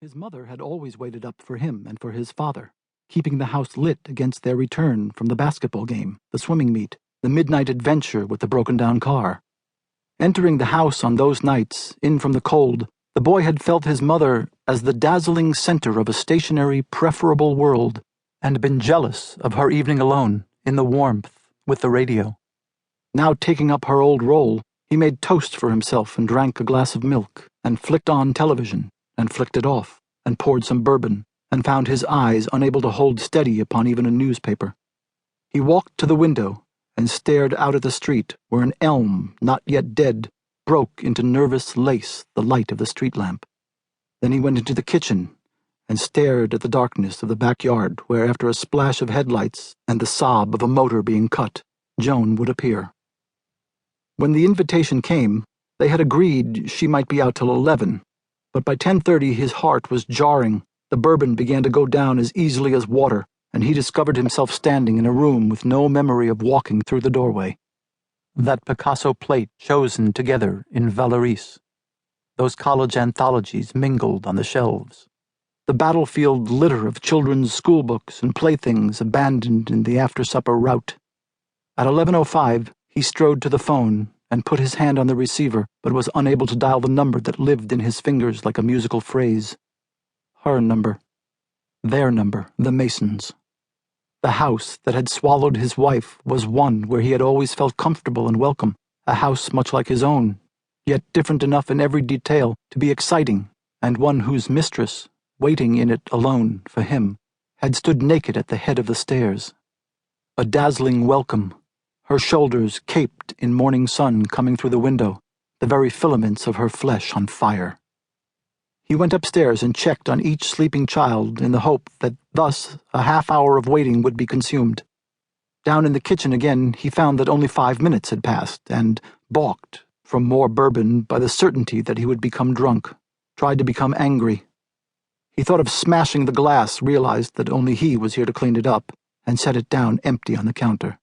His mother had always waited up for him and for his father, keeping the house lit against their return from the basketball game, the swimming meet, the midnight adventure with the broken-down car. Entering the house on those nights, in from the cold, the boy had felt his mother as the dazzling center of a stationary, preferable world, and been jealous of her evening alone, in the warmth, with the radio. Now taking up her old role, he made toast for himself and drank a glass of milk, and flicked on television, and flicked it off, and poured some bourbon, and found his eyes unable to hold steady upon even a newspaper. He walked to the window, and stared out at the street where an elm, not yet dead, broke into nervous lace the light of the street lamp. Then he went into the kitchen, and stared at the darkness of the backyard where, after a splash of headlights and the sob of a motor being cut, Joan would appear. When the invitation came, they had agreed she might be out till 11, but by 10:30 his heart was jarring, the bourbon began to go down as easily as water, and he discovered himself standing in a room with no memory of walking through the doorway. That Picasso plate chosen together in Vallauris. Those college anthologies mingled on the shelves. The battlefield litter of children's schoolbooks and playthings abandoned in the after-supper rout. At 11:05, he strode to the phone and put his hand on the receiver, but was unable to dial the number that lived in his fingers like a musical phrase. Her number. Their number, the Masons. The house that had swallowed his wife was one where he had always felt comfortable and welcome, a house much like his own, yet different enough in every detail to be exciting, and one whose mistress, waiting in it alone for him, had stood naked at the head of the stairs. A dazzling welcome, her shoulders caped in morning sun coming through the window, the very filaments of her flesh on fire. He went upstairs and checked on each sleeping child in the hope that thus a half-hour of waiting would be consumed. Down in the kitchen again he found that only 5 minutes had passed, and, balked from more bourbon by the certainty that he would become drunk, tried to become angry. He thought of smashing the glass, realized that only he was here to clean it up, and set it down empty on the counter.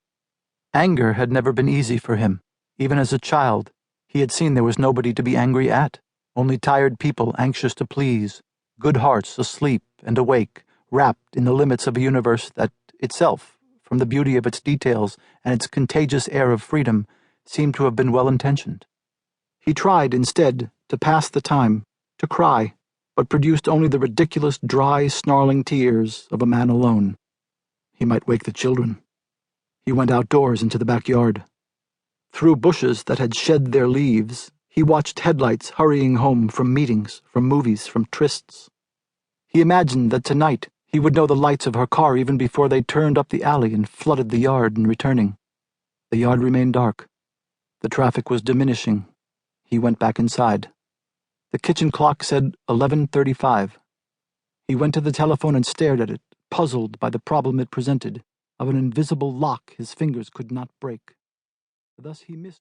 Anger had never been easy for him. Even as a child, he had seen there was nobody to be angry at, only tired people anxious to please, good hearts asleep and awake, wrapped in the limits of a universe that itself, from the beauty of its details and its contagious air of freedom, seemed to have been well-intentioned. He tried, instead, to pass the time, to cry, but produced only the ridiculous, dry, snarling tears of a man alone. He might wake the children. He went outdoors into the backyard. Through bushes that had shed their leaves, he watched headlights hurrying home from meetings, from movies, from trysts. He imagined that tonight he would know the lights of her car even before they turned up the alley and flooded the yard in returning. The yard remained dark. The traffic was diminishing. He went back inside. The kitchen clock said 11:35. He went to the telephone and stared at it, puzzled by the problem it presented, of an invisible lock his fingers could not break. Thus he missed